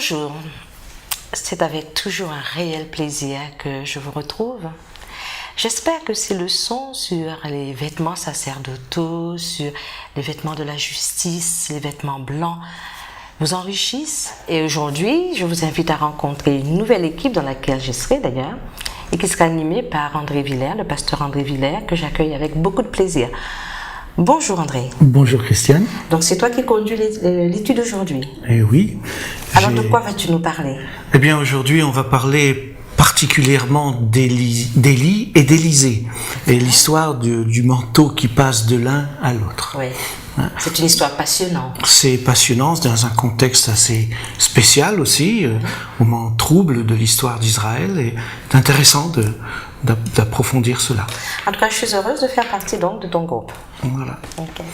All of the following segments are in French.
Bonjour, c'est avec toujours un réel plaisir que je vous retrouve. J'espère que ces leçons sur les vêtements sacerdotaux, sur les vêtements de la justice, les vêtements blancs, vous enrichissent. Et aujourd'hui, je vous invite à rencontrer une nouvelle équipe dans laquelle je serai d'ailleurs, et qui sera animée par André Villers, le pasteur André Villers, que j'accueille avec beaucoup de plaisir. Bonjour André. Bonjour Christiane. Donc c'est toi qui conduis l'étude aujourd'hui. Eh oui. Alors de quoi vas-tu nous parler? Eh bien aujourd'hui on va parler particulièrement d'Élie et d'Élisée et l'histoire du manteau qui passe de l'un à l'autre. Oui, c'est une histoire passionnante. C'est passionnant, c'est dans un contexte assez spécial aussi, moment trouble de l'histoire d'Israël, et c'est intéressant d'approfondir cela. En tout cas, je suis heureuse de faire partie donc de ton groupe. Voilà. Okay.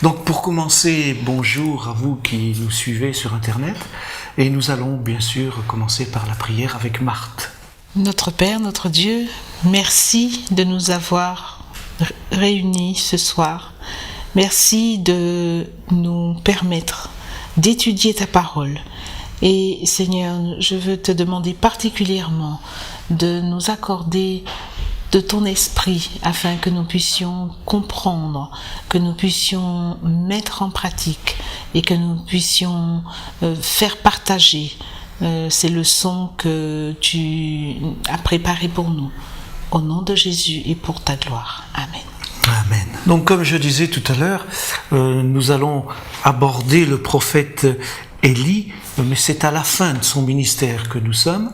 Donc pour commencer, bonjour à vous qui nous suivez sur Internet, et nous allons bien sûr commencer par la prière avec Marthe. Notre Père, notre Dieu, merci de nous avoir réunis ce soir. Merci de nous permettre d'étudier ta parole. Et Seigneur, je veux te demander particulièrement de nous accorder de ton esprit afin que nous puissions comprendre, que nous puissions mettre en pratique et que nous puissions faire partager ces leçons que tu as préparées pour nous. Au nom de Jésus et pour ta gloire. Amen. Amen. Donc comme je disais tout à l'heure, nous allons aborder le prophète Élie, mais c'est à la fin de son ministère que nous sommes.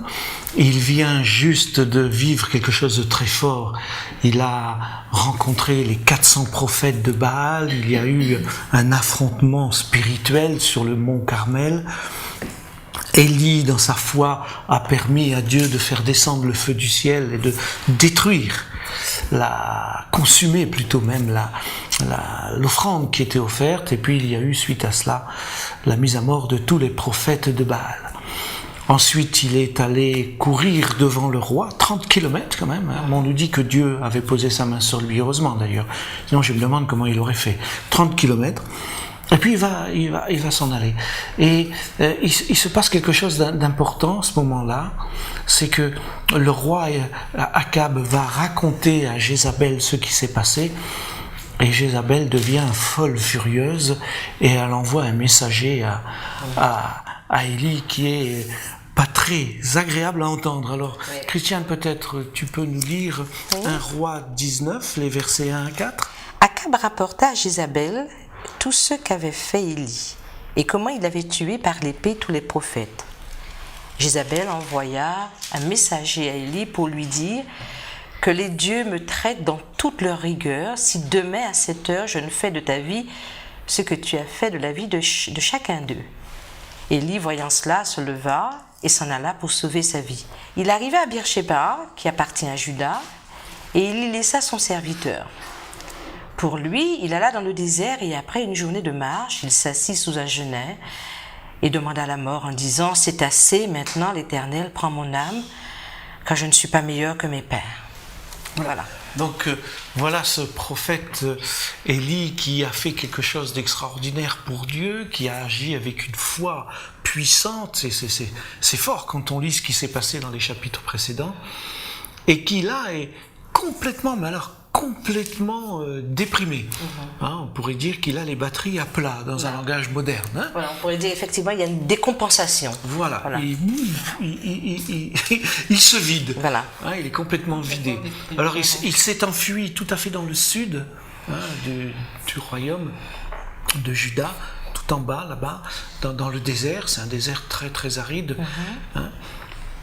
Il vient juste de vivre quelque chose de très fort. Il a rencontré les 400 prophètes de Baal, il y a eu un affrontement spirituel sur le mont Carmel. Élie, dans sa foi, a permis à Dieu de faire descendre le feu du ciel et de détruire, consumer plutôt même l'offrande qui était offerte. Et puis il y a eu, suite à cela, la mise à mort de tous les prophètes de Baal. Ensuite, il est allé courir devant le roi, 30 kilomètres quand même. On nous dit que Dieu avait posé sa main sur lui, heureusement d'ailleurs. Sinon, je me demande comment il aurait fait. 30 kilomètres. Et puis il va s'en aller. Et il se passe quelque chose d'important à ce moment-là, c'est que le roi Akab va raconter à Jézabel ce qui s'est passé, et Jézabel devient folle furieuse, et elle envoie un messager à Élie qui est pas très agréable à entendre. Alors, oui. Christiane, peut-être tu peux nous lire 1 Roi 19, les versets 1 à 4. Akab rapporta à Jézabel tout ce qu'avait fait Élie, et comment il avait tué par l'épée tous les prophètes. Jézabel envoya un messager à Élie pour lui dire que les dieux me traitent dans toute leur rigueur si demain à cette heure je ne fais de ta vie ce que tu as fait de la vie de chacun d'eux. Élie, voyant cela, se leva et s'en alla pour sauver sa vie. Il arriva à Beersheba, qui appartient à Juda, et il y laissa son serviteur. Pour lui, il alla dans le désert, et après une journée de marche, il s'assit sous un genêt et demanda la mort en disant « C'est assez, maintenant l'Éternel prend mon âme, car je ne suis pas meilleur que mes pères. » Voilà. Donc voilà ce prophète Élie qui a fait quelque chose d'extraordinaire pour Dieu, qui a agi avec une foi puissante. C'est fort quand on lit ce qui s'est passé dans les chapitres précédents, et qui là est complètement, mais alors complètement déprimé. On pourrait dire qu'il a les batteries à plat dans un langage moderne. Voilà, on pourrait dire effectivement il y a une décompensation. Voilà. Il se vide. Voilà. Il est complètement vidé. Alors il s'est enfui tout à fait dans le sud du royaume de Juda, tout en bas là-bas, dans le désert. C'est un désert très très aride.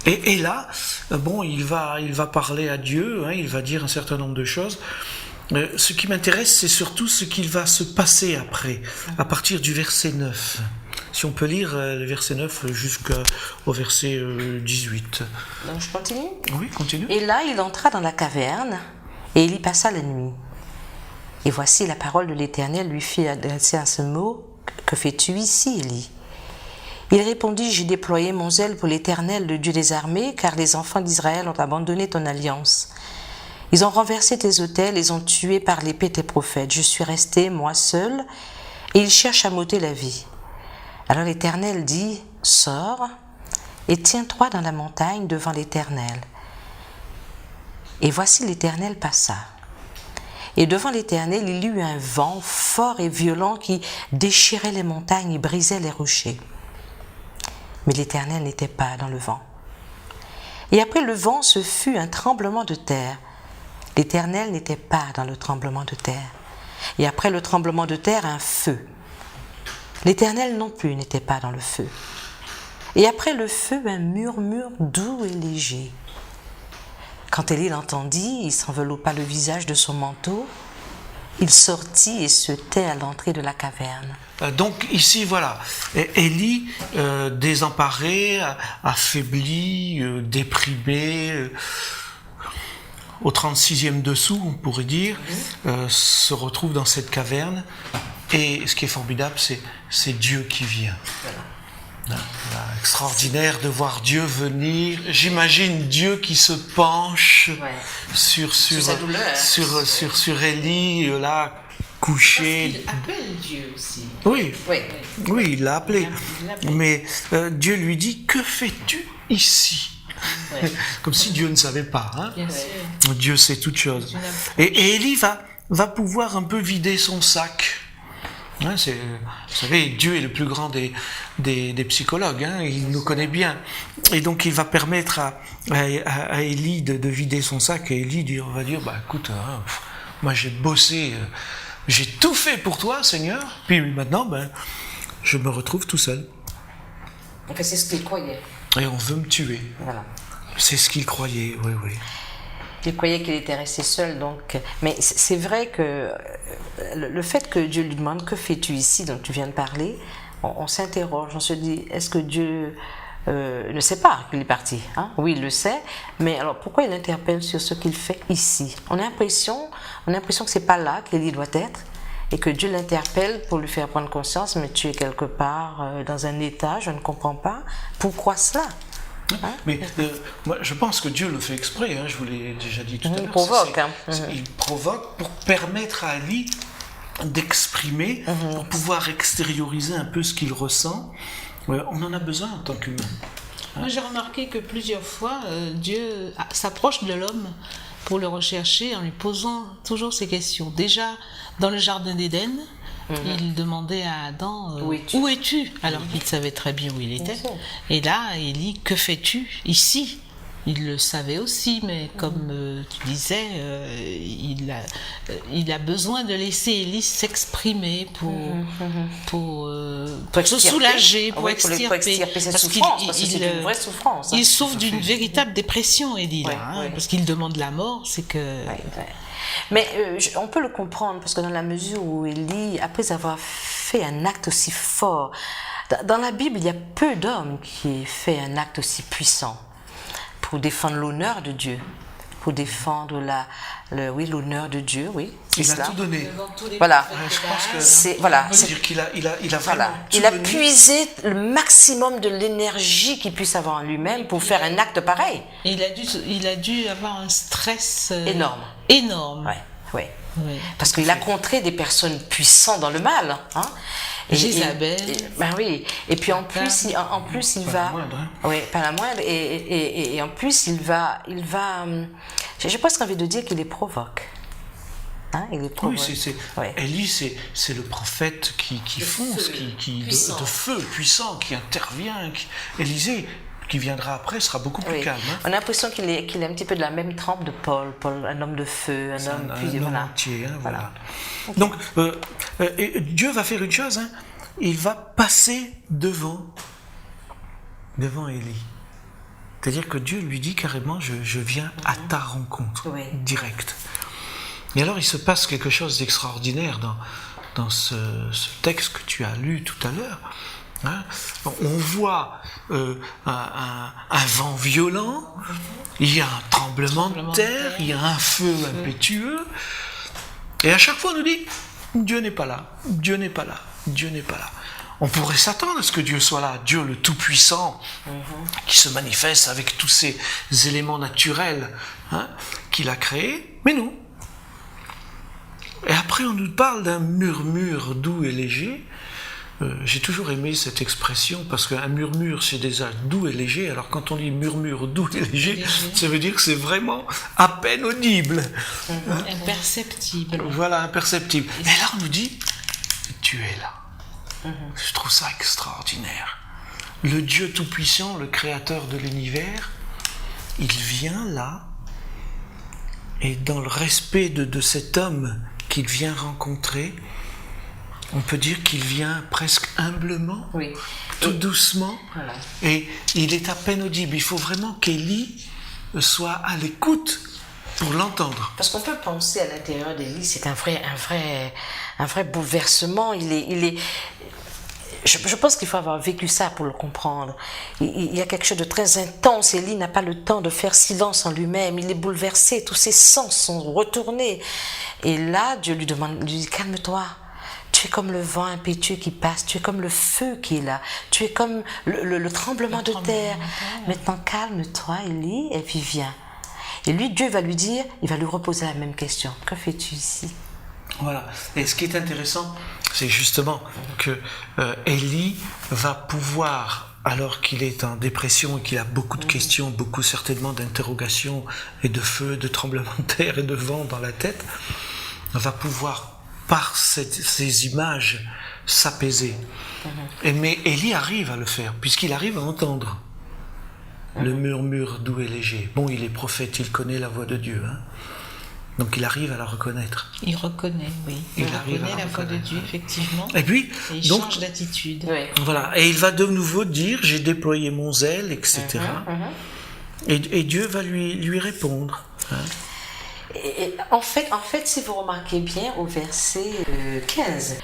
Et là, il va parler à Dieu, il va dire un certain nombre de choses. Ce qui m'intéresse, c'est surtout ce qu'il va se passer après, à partir du verset 9. Si on peut lire le verset 9 jusqu'au verset 18. Donc je continue ? Oui, continue. Et là, il entra dans la caverne, et il y passa la nuit. Et voici la parole de l'Éternel lui fit adresser à ce mot : « Que fais-tu ici, Élie ? » Il répondit : « J'ai déployé mon zèle pour l'Éternel, le Dieu des armées, car les enfants d'Israël ont abandonné ton alliance. Ils ont renversé tes autels, ils ont tué par l'épée tes prophètes. Je suis resté, moi seul, et ils cherchent à m'ôter la vie. » Alors l'Éternel dit : « Sors, et tiens-toi dans la montagne devant l'Éternel. Et voici l'Éternel passa. Et devant l'Éternel, il y eut un vent fort et violent qui déchirait les montagnes et brisait les rochers. Mais l'Éternel n'était pas dans le vent. Et après le vent, ce fut un tremblement de terre. L'Éternel n'était pas dans le tremblement de terre. Et après le tremblement de terre, un feu. L'Éternel non plus n'était pas dans le feu. Et après le feu, un murmure doux et léger. Quand Élie l'entendit, il s'enveloppa le visage de son manteau. Il sortit et se tait à l'entrée de la caverne. Donc ici, voilà, Élie, désemparé, affaibli, déprimé, au 36e dessous, on pourrait dire, se retrouve dans cette caverne. Et ce qui est formidable, c'est Dieu qui vient. Extraordinaire de voir Dieu venir. J'imagine Dieu qui se penche sur Élie, là, couché. Il appelle Dieu aussi. Oui, il l'a appelé. Mais Dieu lui dit, que fais-tu ici? Comme si Dieu ne savait pas. Hein? Bien sûr. Dieu sait toutes choses. Et Élie va pouvoir un peu vider son sac. Hein, vous savez, Dieu est le plus grand des psychologues, hein, il nous connaît bien. Et donc il va permettre à Élie de vider son sac, et Élie va dire, écoute, moi j'ai bossé, j'ai tout fait pour toi, Seigneur, puis maintenant, je me retrouve tout seul. En fait, c'est ce qu'il croyait. Et on veut me tuer. Voilà. C'est ce qu'il croyait, oui. Il croyait qu'il était resté seul, donc. Mais c'est vrai que le fait que Dieu lui demande que fais-tu ici, dont tu viens de parler, on s'interroge, on se dit, est-ce que Dieu ne sait pas qu'il est parti, hein? Oui, il le sait, mais alors pourquoi il interpelle sur ce qu'il fait ici? On a l'impression que c'est pas là qu'il doit être, et que Dieu l'interpelle pour lui faire prendre conscience, mais tu es quelque part dans un état, je ne comprends pas, pourquoi cela? Hein? Mais moi, je pense que Dieu le fait exprès, hein, je vous l'ai déjà dit tout à l'heure. Il provoque. Il provoque pour permettre à Élie d'exprimer, pour pouvoir extérioriser un peu ce qu'il ressent. On en a besoin en tant qu'humain. Moi, j'ai remarqué que plusieurs fois, Dieu s'approche de l'homme pour le rechercher en lui posant toujours ces questions. Déjà, dans le jardin d'Éden, il demandait à Adam où es-tu alors qu'il savait très bien où il était. Et là, il dit que fais-tu ici? Il le savait aussi, mais comme tu disais, il a besoin de laisser Élie s'exprimer pour se soulager, pour extirper cette souffrance, parce que c'est une vraie souffrance. Il souffre d'une véritable dépression, Élie, parce qu'il demande la mort, c'est que... Mais on peut le comprendre, parce que dans la mesure où Élie, après avoir fait un acte aussi fort, dans la Bible, il y a peu d'hommes qui aient fait un acte aussi puissant pour défendre l'honneur de Dieu, pour défendre l'honneur de Dieu, oui. Il a tout donné. Voilà. Je pense que c'est dire qu'il a vraiment tout il a donné. puisé le maximum de l'énergie qu'il puisse avoir en lui-même pour faire un acte pareil. Et il a dû avoir un stress énorme. Ouais. Parce qu'il a contré des personnes puissantes dans le mal, hein. Jézabel. Oui. Et puis en plus, il va. Moindre, hein. Oui, pas la moindre. Et en plus, il va. J'ai presque envie de dire qu'il les provoque. Hein, il les provoque. Oui, Élie, c'est le prophète qui fonce, de feu puissant, qui intervient. Élisée, qui viendra après, sera beaucoup plus calme. Hein. On a l'impression qu'il est un petit peu de la même trempe de Paul. Paul, un homme de feu, un homme entier. Hein, voilà. Donc, Dieu va faire une chose, hein, il va passer devant Élie. C'est-à-dire que Dieu lui dit carrément, je viens à ta rencontre, directe. Et alors, il se passe quelque chose d'extraordinaire dans ce texte que tu as lu tout à l'heure. Hein? On voit un vent violent, il y a un tremblement de terre, il y a un feu impétueux, et à chaque fois on nous dit Dieu n'est pas là, Dieu n'est pas là, Dieu n'est pas là. On pourrait s'attendre à ce que Dieu soit là, Dieu le Tout-Puissant, qui se manifeste avec tous ces éléments naturels, hein, qu'il a créés, mais non. Et après on nous parle d'un murmure doux et léger, j'ai toujours aimé cette expression parce qu'un murmure c'est déjà doux et léger, alors quand on dit murmure doux et léger, ça veut dire que c'est vraiment à peine audible. Imperceptible. Voilà, imperceptible. Et là on nous dit, tu es là. Je trouve ça extraordinaire. Le Dieu Tout-Puissant, le Créateur de l'univers, il vient là, et dans le respect de cet homme qu'il vient rencontrer, on peut dire qu'il vient presque humblement, tout doucement, voilà. Et il est à peine audible. Il faut vraiment qu'Élie soit à l'écoute pour l'entendre. Parce qu'on peut penser à l'intérieur d'Élie, c'est un vrai bouleversement. Je pense qu'il faut avoir vécu ça pour le comprendre. Il y a quelque chose de très intense. Élie n'a pas le temps de faire silence en lui-même. Il est bouleversé. Tous ses sens sont retournés. Et là, Dieu lui dit, calme-toi. Tu es comme le vent impétueux qui passe. Tu es comme le feu qui est là. Tu es comme le tremblement de terre. Maintenant, calme-toi, Élie, et puis viens. Et lui, Dieu va lui dire, il va lui reposer la même question. Que fais-tu ici ? Voilà. Et ce qui est intéressant, c'est justement que Élie va pouvoir, alors qu'il est en dépression et qu'il a beaucoup de questions, beaucoup certainement d'interrogations et de feu, de tremblements de terre et de vent dans la tête, va pouvoir, par ces images, s'apaiser. Mais Élie arrive à le faire, puisqu'il arrive à entendre le murmure doux et léger. Bon, il est prophète, il connaît la voix de Dieu, hein. Donc il arrive à la reconnaître. Il reconnaît, oui. Il reconnaît la voix de Dieu, effectivement. Et puis, et il change d'attitude. Oui. Voilà. Et il va de nouveau dire, j'ai déployé mon zèle, etc. Et Dieu va lui répondre. Hein. Et en fait, si vous remarquez bien au verset 15,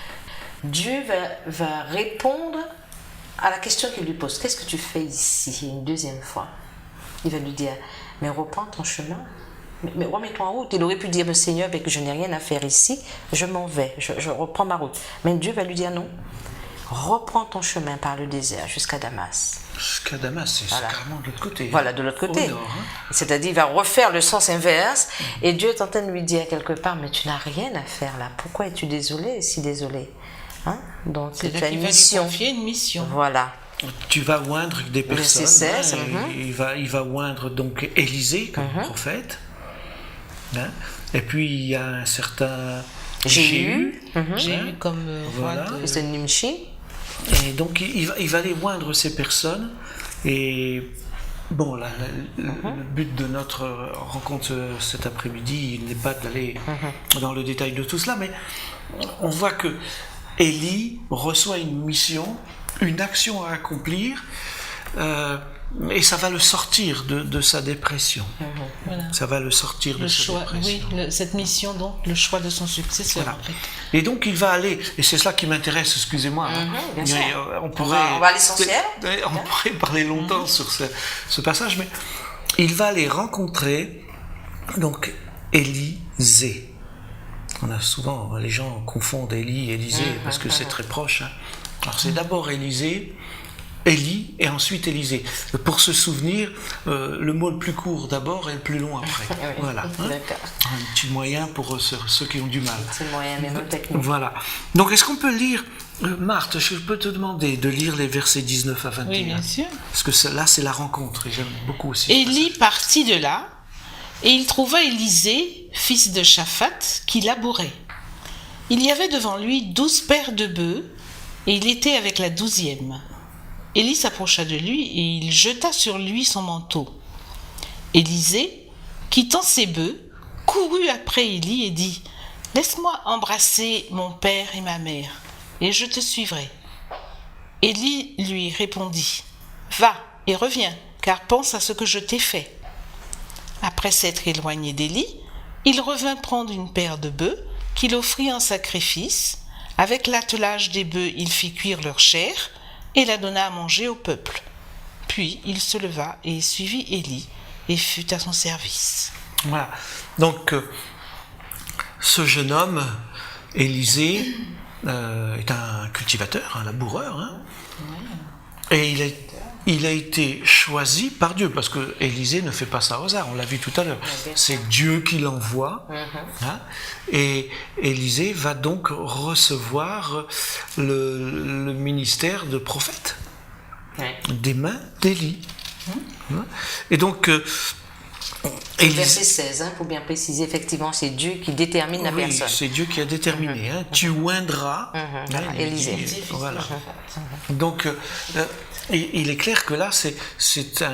Dieu va répondre à la question qu'il lui pose. Qu'est-ce que tu fais ici une deuxième fois? Il va lui dire, mais reprends ton chemin. Mais remets-toi en route. Il aurait pu dire, mais Seigneur, que je n'ai rien à faire ici, je m'en vais, je reprends ma route. Mais Dieu va lui dire non. Reprends ton chemin par le désert jusqu'à Damas. Jusqu'à Damas, c'est carrément de l'autre côté. Voilà, de l'autre côté. Au nord, hein. C'est-à-dire, il va refaire le sens inverse. Et Dieu est en train de lui dire quelque part, mais tu n'as rien à faire là. Pourquoi es-tu désolé, si désolé, hein? Donc, tu as une mission. Lui confier une mission. Voilà. Tu vas oindre des personnes. Il va oindre donc Élisée comme prophète. Hein? Et puis il y a un certain Jéhu, Jéhu comme voilà. C'est Nimshi. Et donc il va aller oindre ces personnes. Et bon, le but de notre rencontre cet après-midi, il n'est pas d'aller dans le détail de tout cela, mais on voit que Élie reçoit une mission, une action à accomplir. Et ça va le sortir de sa dépression. Voilà. Ça va le sortir de sa dépression. Oui, cette mission, donc, le choix de son successeur. Voilà. En fait. Et donc, il va aller, et c'est cela qui m'intéresse, excusez-moi. On va à l'essentiel. On pourrait parler longtemps sur ce passage, mais il va aller rencontrer, donc, Élisée. On a souvent, les gens confondent Élie et Élisée, parce que c'est très proche. Hein. Alors, c'est d'abord Élisée, Élie et ensuite Élisée. Pour se souvenir, le mot le plus court d'abord et le plus long après. Voilà. Hein. Un petit moyen pour ceux qui ont du mal. C'est le moyen, mais non technique. Voilà. Donc, est-ce qu'on peut lire, Marthe, je peux te demander de lire les versets 19 à 21. Oui, bien sûr. Parce que là, c'est la rencontre et j'aime beaucoup aussi. Élie partit de là et il trouva Élisée, fils de Shaphat, qui labourait. Il y avait devant lui 12 paires de bœufs et il était avec la 12e. Élie s'approcha de lui et il jeta sur lui son manteau. Élisée, quittant ses bœufs, courut après Élie et dit « Laisse-moi embrasser mon père et ma mère, et je te suivrai. » Élie lui répondit « Va et reviens, car pense à ce que je t'ai fait. » Après s'être éloigné d'Élie, il revint prendre une paire de bœufs qu'il offrit en sacrifice. Avec l'attelage des bœufs, il fit cuire leur chair et la donna à manger au peuple. Puis il se leva et suivit Élie et fut à son service. Voilà. Donc, ce jeune homme, Élisée, est un cultivateur, un laboureur. Hein. Et il a été choisi par Dieu, parce que Élisée ne fait pas ça au hasard, on l'a vu tout à l'heure. C'est Dieu qui l'envoie. Hein, et Élisée va donc recevoir le ministère de prophète des mains d'Élie. Et donc, verset 16, il faut bien préciser, effectivement, c'est Dieu qui détermine la personne. Oui, c'est Dieu qui a déterminé. Tu oindras Élisée. Voilà. Donc, il est clair que là, c'est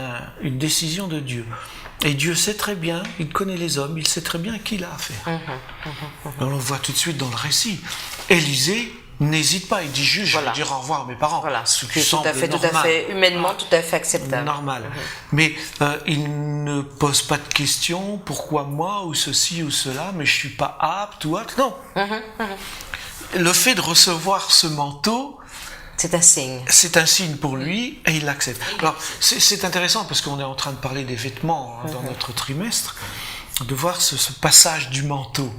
une décision de Dieu. Et Dieu sait très bien, il connaît les hommes, il sait très bien qui il a affaire. On le voit tout de suite dans le récit. Élisée n'hésite pas, il dit juste, je vais dire au revoir à mes parents. Voilà, ce qui tout à fait humainement, tout à fait acceptable. Normal. Mais il ne pose pas de questions, pourquoi moi, ou ceci ou cela, mais je suis pas apte ou autre. Non. Le fait de recevoir ce manteau, c'est un signe. C'est un signe pour lui et il l'accepte. Alors, c'est intéressant parce qu'on est en train de parler des vêtements dans notre trimestre, de voir ce passage du manteau.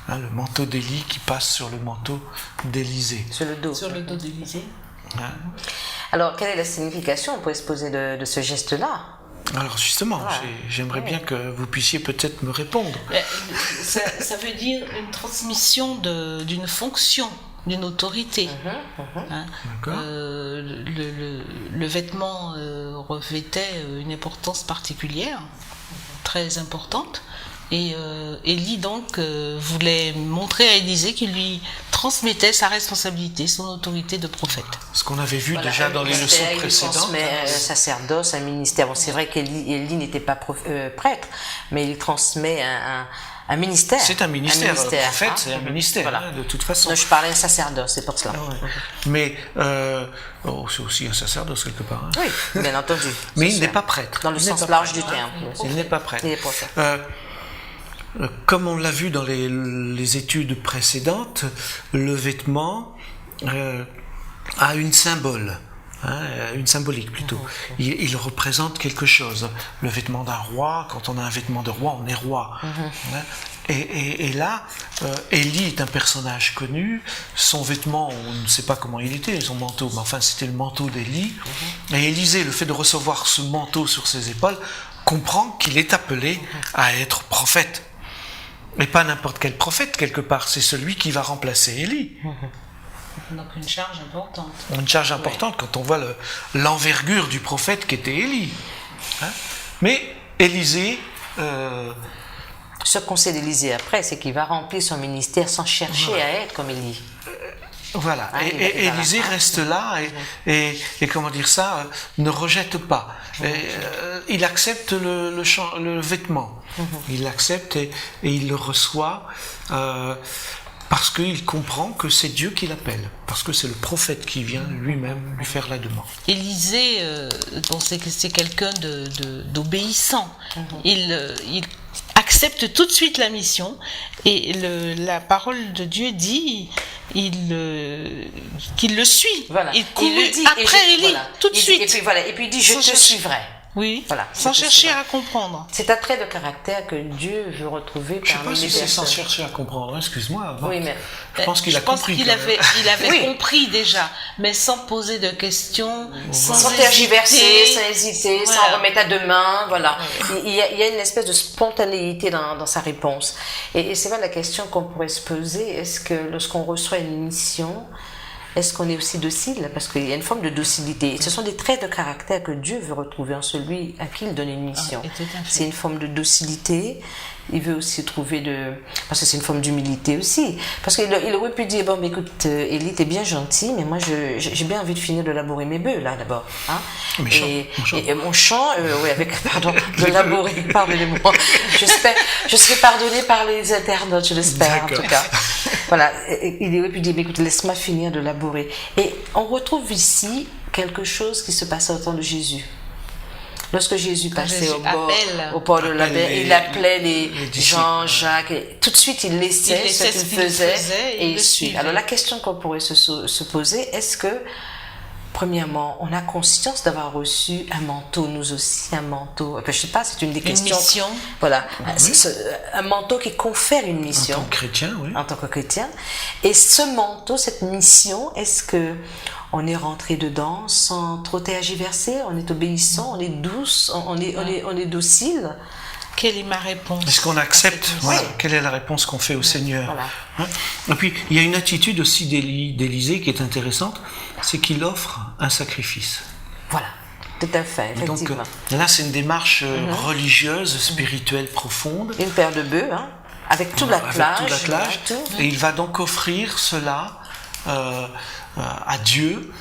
Le manteau d'Élie qui passe sur le manteau d'Élisée. Sur le dos. Sur le dos d'Élisée. Alors, quelle est la signification, on pourrait se poser, de ce geste-là? Alors justement, j'aimerais bien que vous puissiez peut-être me répondre. Ça veut dire une transmission d'une fonction, d'une autorité. Le vêtement revêtait une importance particulière, très importante. Et Élie donc voulait montrer à Élisée qu'il lui transmettait sa responsabilité, son autorité de prophète. Ce qu'on avait vu déjà dans les leçons précédentes. Il transmet un sacerdoce, un ministère. Bon, c'est vrai qu'Élie n'était pas prêtre, mais il transmet un ministère. C'est un ministère. Prophète, c'est un ministère, de toute façon. Non, je parlais d'un sacerdoce, c'est pour cela. Mais c'est aussi un sacerdoce quelque part. Oui, bien entendu. Mais il n'est pas prêtre. Dans le sens large du terme. Il n'est pas prêtre. Il est prophète. Comme on l'a vu dans les études précédentes, le vêtement a une symbolique plutôt. Il représente quelque chose. Le vêtement d'un roi, quand on a un vêtement de roi, on est roi. Et là, Élie est un personnage connu. Son vêtement, on ne sait pas comment il était, son manteau, mais enfin c'était le manteau d'Élie. Et Élisée, le fait de recevoir ce manteau sur ses épaules, comprend qu'il est appelé à être prophète. Mais pas n'importe quel prophète, quelque part, c'est celui qui va remplacer Élie. Donc une charge importante. Une charge importante quand on voit l'envergure du prophète qui était Élie. Mais Élisée... Ce qu'on sait d'Élisée après, c'est qu'il va remplir son ministère sans chercher à être comme Élie. Voilà, et Élisée reste là et comment dire ça, ne rejette pas. Il accepte le vêtement, il l'accepte et il le reçoit parce qu'il comprend que c'est Dieu qui l'appelle, parce que c'est le prophète qui vient lui-même lui faire la demande. Élisée, c'est quelqu'un d'obéissant. Il accepte tout de suite la mission et la parole de Dieu dit qu'il le suit. Voilà. Il le dit après Élie, tout de suite. Et puis il dit je te suivrai. Oui, sans chercher à comprendre. C'est un trait de caractère que Dieu veut retrouver parmi les personnes. Je ne sais pas si c'est sans chercher à comprendre, excuse-moi. Oui, mais je pense qu'il a compris. Il avait compris déjà, mais sans poser de questions, sans tergiverser, sans hésiter, sans remettre à demain. Voilà. Il y a une espèce de spontanéité dans sa réponse. Et c'est là la question qu'on pourrait se poser. Est-ce que lorsqu'on reçoit une mission, est-ce qu'on est aussi docile? Parce qu'il y a une forme de docilité. Ce sont des traits de caractère que Dieu veut retrouver en celui à qui il donne une mission. C'est une forme de docilité. Il veut aussi trouver parce que c'est une forme d'humilité aussi. Parce qu'il aurait pu dire, bon, mais écoute, Élie, t'es bien gentil, mais moi, j'ai bien envie de finir de labourer mes bœufs, là, d'abord. Mon champ, de labourer, pardonnez-moi. Je serai pardonné par les internautes, je l'espère, en tout cas. Voilà. Il aurait pu dire, mais écoute, laisse-moi finir de labourer. Et on retrouve ici quelque chose qui se passe au temps de Jésus. Lorsque Jésus passait au port de la mer, il appelait les Jean, Jacques, et tout de suite il laissait ce qu'il faisait et il suit. Alors la question qu'on pourrait se poser, est-ce que premièrement, on a conscience d'avoir reçu un manteau, nous aussi, un manteau. Enfin, je sais pas, c'est une des questions. Une mission. Voilà. Un manteau qui confère une mission. En tant que chrétien, oui. En tant que chrétien. Et ce manteau, cette mission, est-ce que on est rentré dedans sans trop tergiverser, on est obéissant, on est douce, on est docile? Quelle est ma réponse? Est-ce qu'on accepte? Voilà. Oui. Quelle est la réponse qu'on fait au Seigneur? Voilà. Hein? Et puis, il y a une attitude aussi d'Élisée qui est intéressante, c'est qu'il offre un sacrifice. Voilà, tout à fait, effectivement. Donc là, c'est une démarche religieuse, spirituelle profonde. Une paire de bœufs, hein, avec tout l'attelage. Et il va donc offrir cela à Dieu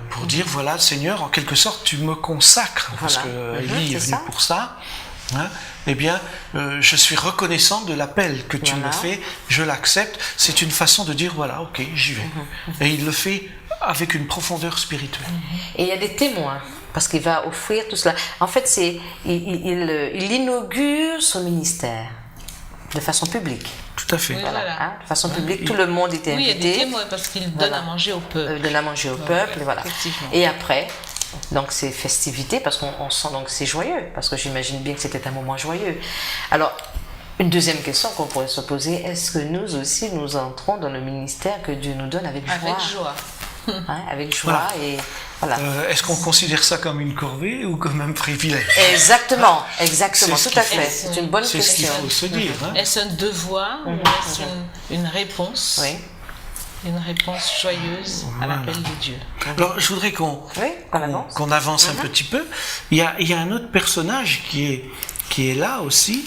pour dire, voilà, Seigneur, en quelque sorte, tu me consacres, parce que Élie est venu pour ça. Hein, eh bien, je suis reconnaissant de l'appel que tu me fais, je l'accepte. C'est une façon de dire, voilà, ok, j'y vais. Et il le fait avec une profondeur spirituelle. Et il y a des témoins, parce qu'il va offrir tout cela. En fait, il inaugure son ministère de façon publique. Tout à fait. Oui, Voilà, hein, de façon publique, tout le monde était invité. Oui, il y a des témoins, parce qu'il donne à manger au peuple. Donne à manger au peuple, et voilà. Et après, donc c'est festivité, parce qu'on sent donc c'est joyeux, parce que j'imagine bien que c'était un moment joyeux. Alors, une deuxième question qu'on pourrait se poser, est-ce que nous aussi, nous entrons dans le ministère que Dieu nous donne avec joie? Avec joie. Hein, avec joie et voilà. Est-ce qu'on considère ça comme une corvée ou comme un privilège? Exactement, tout à fait. fait. C'est une bonne C'est ce qu'il question. faut se dire. Hein. Est-ce un devoir ou est-ce une réponse? Oui. Une réponse joyeuse à l'appel de Dieu. Alors, je voudrais qu'on avance un petit peu. Il y a un autre personnage qui est là aussi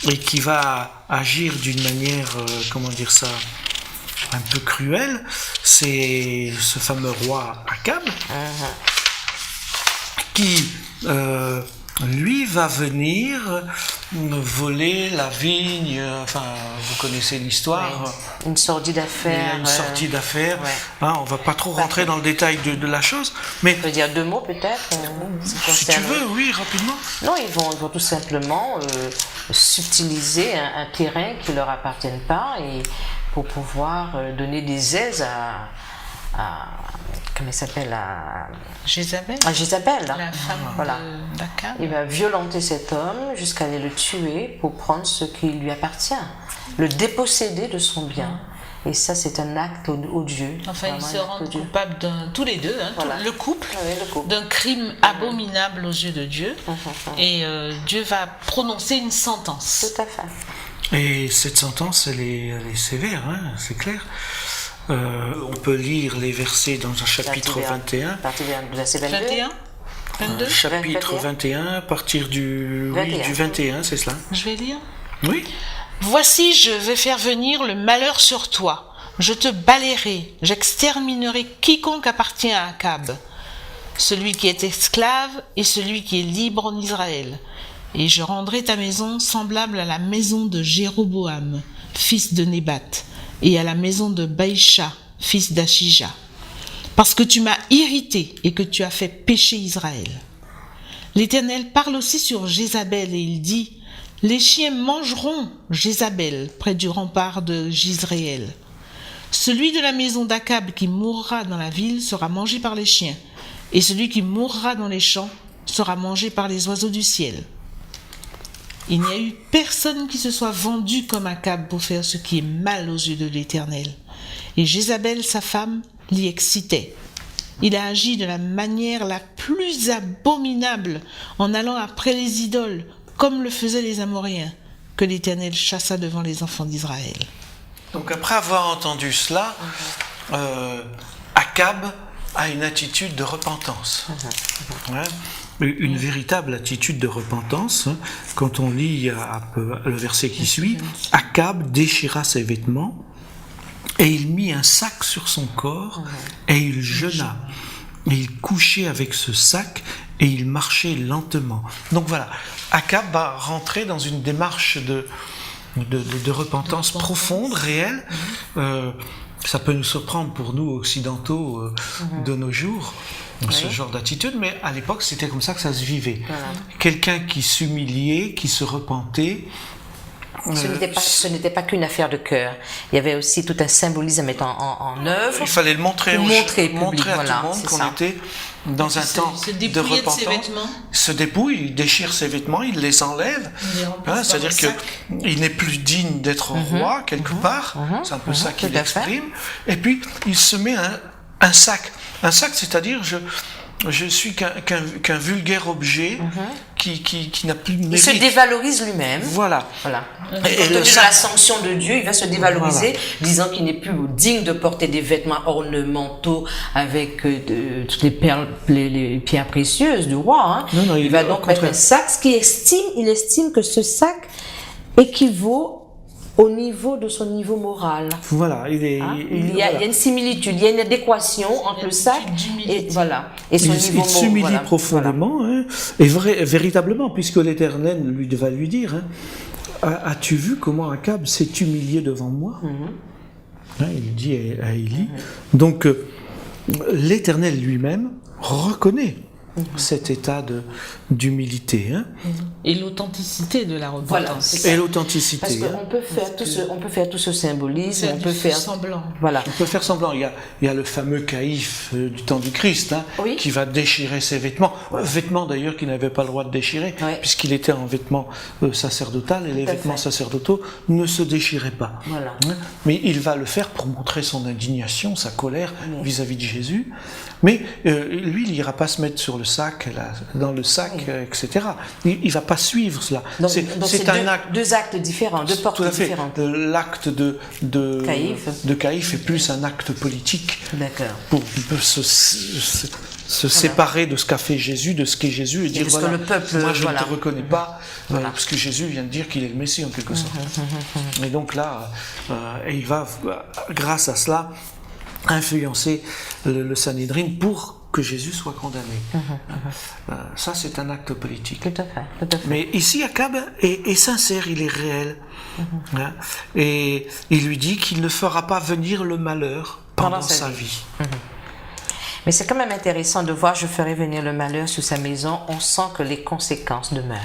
et qui va agir d'une manière, comment dire ça, un peu cruelle. C'est ce fameux roi Akab qui, lui, va venir voler la vigne. Enfin, vous connaissez l'histoire. Oui. Une sortie d'affaires. Il y a une sortie d'affaires. Ouais. Hein, on va pas trop rentrer dans le détail de la chose, mais On peut dire deux mots peut-être. si tu veux, oui, rapidement. Non, ils vont tout simplement subtiliser un terrain qui leur appartient pas et pour pouvoir donner des aises à comment il s'appelle, à Jézabel, Jézabel. Hein. la femme Voilà. d'Akab. Il va violenter cet homme jusqu'à aller le tuer pour prendre ce qui lui appartient, le déposséder de son bien. Et ça, c'est un acte odieux. Enfin, ils vraiment se un acte rendent odieux. coupables tous les deux, hein, Voilà. le couple, Oui, le couple. d'un crime abominable aux yeux de Dieu. Et Dieu va prononcer une sentence. Tout à fait. Et cette sentence, elle est sévère, hein, c'est clair. On peut lire les versets dans un chapitre 21. Partie de verset 22. 21 22 Chapitre 21. 21, à partir du 21, c'est cela. Je vais lire. Oui. Voici, je vais faire venir le malheur sur toi. Je te balayerai, j'exterminerai quiconque appartient à Akab, celui qui est esclave et celui qui est libre en Israël. Et je rendrai ta maison semblable à la maison de Jéroboam, fils de Nébat, et à la maison de Baïcha, fils d'Achija, parce que tu m'as irrité et que tu as fait pécher Israël. L'Éternel parle aussi sur Jézabel et il dit « Les chiens mangeront Jézabel près du rempart de Jizréel. Celui de la maison d'Akab qui mourra dans la ville sera mangé par les chiens, et celui qui mourra dans les champs sera mangé par les oiseaux du ciel. » Il n'y a eu personne qui se soit vendu comme Akab pour faire ce qui est mal aux yeux de l'Éternel. Et Jézabel, sa femme, l'y excitait. Il a agi de la manière la plus abominable en allant après les idoles, comme le faisaient les Amoréens, que l'Éternel chassa devant les enfants d'Israël. Donc après avoir entendu cela, Akab a une attitude de repentance. Ouais. Une véritable attitude de repentance. Quand on lit le verset qui suit, Akab déchira ses vêtements et il mit un sac sur son corps et il jeûna. Et il couchait avec ce sac et il marchait lentement. Donc voilà, Akab va rentrer dans une démarche de repentance profonde, réelle. Ça peut nous surprendre pour nous occidentaux de nos jours, ce genre d'attitude, mais à l'époque c'était comme ça que ça se vivait. Quelqu'un qui s'humiliait, qui se repentait, Ce n'était pas qu'une affaire de cœur. Il y avait aussi tout un symbolisme à mettre en œuvre. Il fallait le montrer Pour aux montrer gens, montrer à public, tout le monde qu'on était dans un temps se de dépouiller de repentance. ses vêtements. Se dépouille, il déchire ses vêtements, il les enlève. C'est-à-dire qu'il n'est plus digne d'être roi quelque part. C'est un peu ça qu'il exprime. Et puis il se met un sac. Un sac, c'est-à-dire je suis qu'un vulgaire objet qui n'a plus de mérite. Il se dévalorise lui-même. Voilà. Et compte tenu de la sanction de Dieu, il va se dévaloriser, disant qu'il n'est plus digne de porter des vêtements ornementaux avec toutes les perles, les pierres précieuses du roi. Non, il va donc mettre un sac, il estime que ce sac équivaut au niveau de son niveau moral. Voilà, il y a une similitude, il y a une adéquation entre le sac et son niveau moral. Il s'humilie profondément, et véritablement, puisque l'Éternel va lui dire, as-tu vu comment Akab s'est humilié devant moi? Il dit à Élie. Donc l'Éternel lui-même reconnaît cet état d'humilité. Et l'authenticité de la repentance. Et l'authenticité. Parce qu'on peut faire tout ce symbolisme, on peut faire semblant. Voilà. On peut faire semblant. Il y a le fameux Caïphe du temps du Christ, qui va déchirer ses vêtements. Vêtements d'ailleurs qu'il n'avait pas le droit de déchirer, puisqu'il était en vêtements sacerdotal, et les vêtements sacerdotaux ne se déchiraient pas. Voilà. Mais il va le faire pour montrer son indignation, sa colère vis-à-vis de Jésus. Mais lui, il n'ira pas se mettre sur le sac, dans le sac, etc. Il ne va pas suivre cela. Donc c'est deux actes différents, deux portes différentes. L'acte de Caïphe est plus un acte politique. D'accord. Pour se séparer de ce qu'a fait Jésus, de ce qu'est Jésus, et dire voilà, le peuple, moi je ne te reconnais pas, parce que Jésus vient de dire qu'il est le Messie en quelque sorte. Et donc là, il va, grâce à cela, influencer le Sanhédrin pour que Jésus soit condamné. Ça, c'est un acte politique. Tout à fait. Mais ici, Akab est sincère, il est réel. Et il lui dit qu'il ne fera pas venir le malheur pendant sa vie. Mais c'est quand même intéressant de voir, je ferai venir le malheur sur sa maison, on sent que les conséquences demeurent.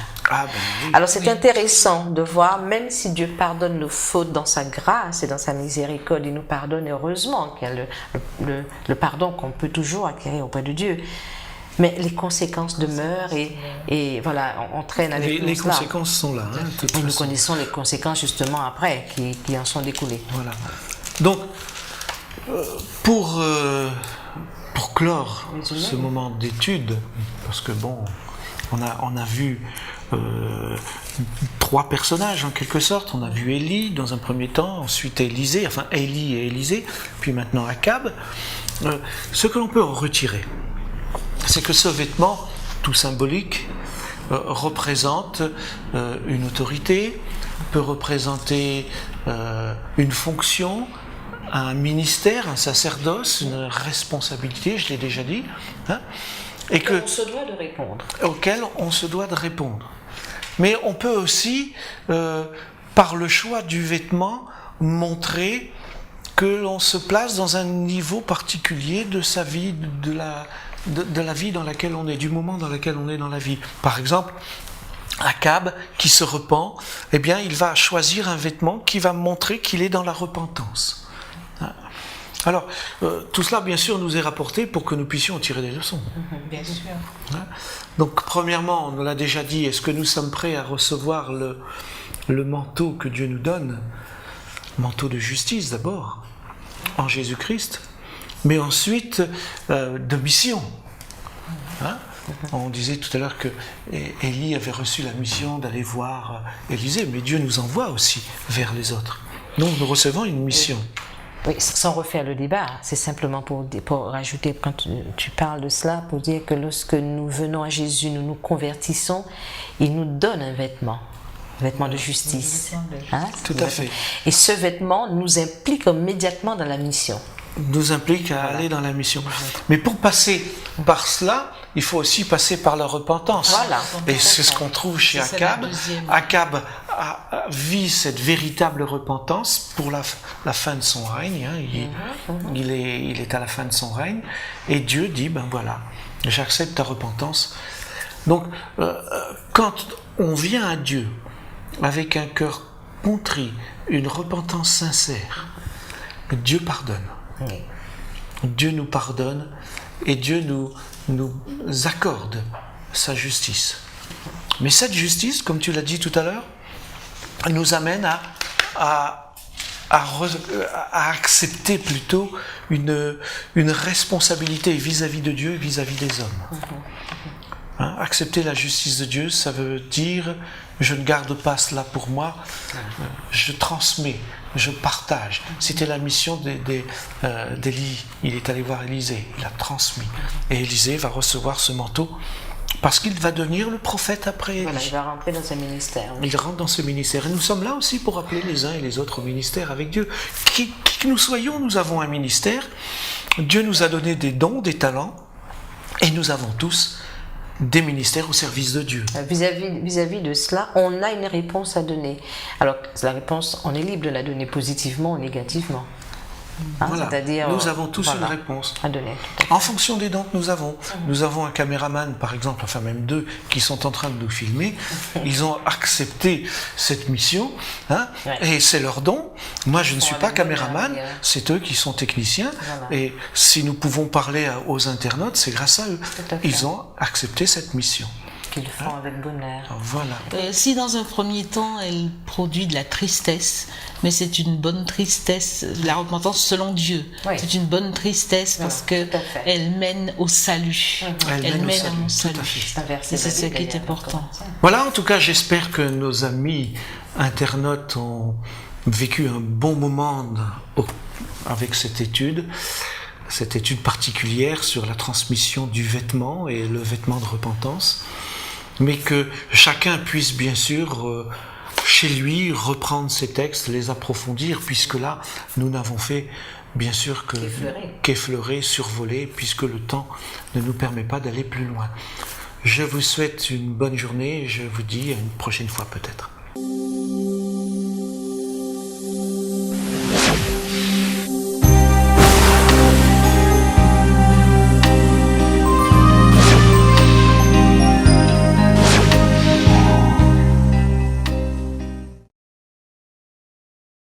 Alors c'est intéressant de voir, même si Dieu pardonne nos fautes dans sa grâce et dans sa miséricorde, il nous pardonne heureusement, qu'il y a le pardon qu'on peut toujours acquérir auprès de Dieu. Mais les conséquences demeurent et voilà, on traîne avec nous les conséquences sont là. Et nous connaissons les conséquences justement après, qui en sont découlées. Voilà. Donc, pour clore ce moment d'étude, parce que on a vu trois personnages en quelque sorte. On a vu Élie dans un premier temps, ensuite Élie et Élisée, puis maintenant Akab. Ce que l'on peut en retirer, c'est que ce vêtement, tout symbolique, représente une autorité, peut représenter une fonction, un ministère, un sacerdoce, une responsabilité, je l'ai déjà dit, et que on se doit de répondre. Auquel on se doit de répondre. Mais on peut aussi, par le choix du vêtement, montrer que l'on se place dans un niveau particulier de sa vie, de la vie dans laquelle on est, du moment dans lequel on est dans la vie. Par exemple, Akab, qui se repent, eh bien, il va choisir un vêtement qui va montrer qu'il est dans la repentance. Alors, tout cela, bien sûr, nous est rapporté pour que nous puissions en tirer des leçons. Bien sûr. Donc, premièrement, on l'a déjà dit, est-ce que nous sommes prêts à recevoir le manteau que Dieu nous donne? Manteau de justice, d'abord, en Jésus-Christ, mais ensuite de mission. On disait tout à l'heure que Élie avait reçu la mission d'aller voir Élisée, mais Dieu nous envoie aussi vers les autres. Donc, nous recevons une mission. Oui, sans refaire le débat, c'est simplement pour rajouter, quand tu parles de cela, pour dire que lorsque nous venons à Jésus, nous nous convertissons, il nous donne un vêtement de justice. Tout à fait. Et ce vêtement nous implique immédiatement dans la mission. Nous implique à aller dans la mission. Mais pour passer par cela, il faut aussi passer par la repentance. Voilà. Et c'est ce qu'on trouve chez Akab. Akab vit cette véritable repentance pour la fin de son règne. Il est à la fin de son règne. Et Dieu dit, ben voilà, j'accepte ta repentance. Donc, quand on vient à Dieu avec un cœur contrit, une repentance sincère, Dieu pardonne. Oui. Dieu nous pardonne et Dieu nous accorde sa justice. Mais cette justice, comme tu l'as dit tout à l'heure, nous amène à accepter plutôt une responsabilité vis-à-vis de Dieu et vis-à-vis des hommes. Hein, accepter la justice de Dieu, ça veut dire je ne garde pas cela pour moi, je transmets, je partage. C'était la mission d'Élie. Il est allé voir Élisée, il a transmis. Et Élisée va recevoir ce manteau parce qu'il va devenir le prophète après Élie. Voilà, il va rentrer dans un ministère. Oui. Il rentre dans ce ministère. Et nous sommes là aussi pour appeler les uns et les autres au ministère avec Dieu. Qui que nous soyons, nous avons un ministère. Dieu nous a donné des dons, des talents, et nous avons tous des ministères au service de Dieu. Vis-à-vis de cela, on a une réponse à donner. Alors, la réponse, on est libre de la donner positivement ou négativement. Hein, Voilà. c'est-à-dire, Nous avons tous voilà, une réponse. à donner. En fonction des dons que nous avons. Nous avons un caméraman, par exemple, enfin même deux, qui sont en train de nous filmer. Ils ont accepté cette mission, hein, Ouais. et c'est leur don. Moi, je ne suis pas avec bonheur, caméraman, oui. c'est eux qui sont techniciens. Voilà. Et si nous pouvons parler aux internautes, c'est grâce à eux. Tout à fait. Ils ont accepté cette mission. Qu'ils font avec bonheur. Alors, voilà. Si dans un premier temps elle produit de la tristesse, mais c'est une bonne tristesse, la repentance selon Dieu, Oui. c'est une bonne tristesse parce Voilà, que tout à fait. elle mène au salut. Elle mène à mon tout à salut. fait. C'est un verset Et c'est ce biblique, qui est d'ailleurs, important. Corinthiens. Voilà, en tout cas, j'espère que nos amis internautes ont vécu un bon moment avec cette étude particulière sur la transmission du vêtement et le vêtement de repentance, mais que chacun puisse bien sûr chez lui reprendre ces textes, les approfondir, puisque là, nous n'avons fait bien sûr qu'effleurer, survoler, puisque le temps ne nous permet pas d'aller plus loin. Je vous souhaite une bonne journée et je vous dis à une prochaine fois peut-être.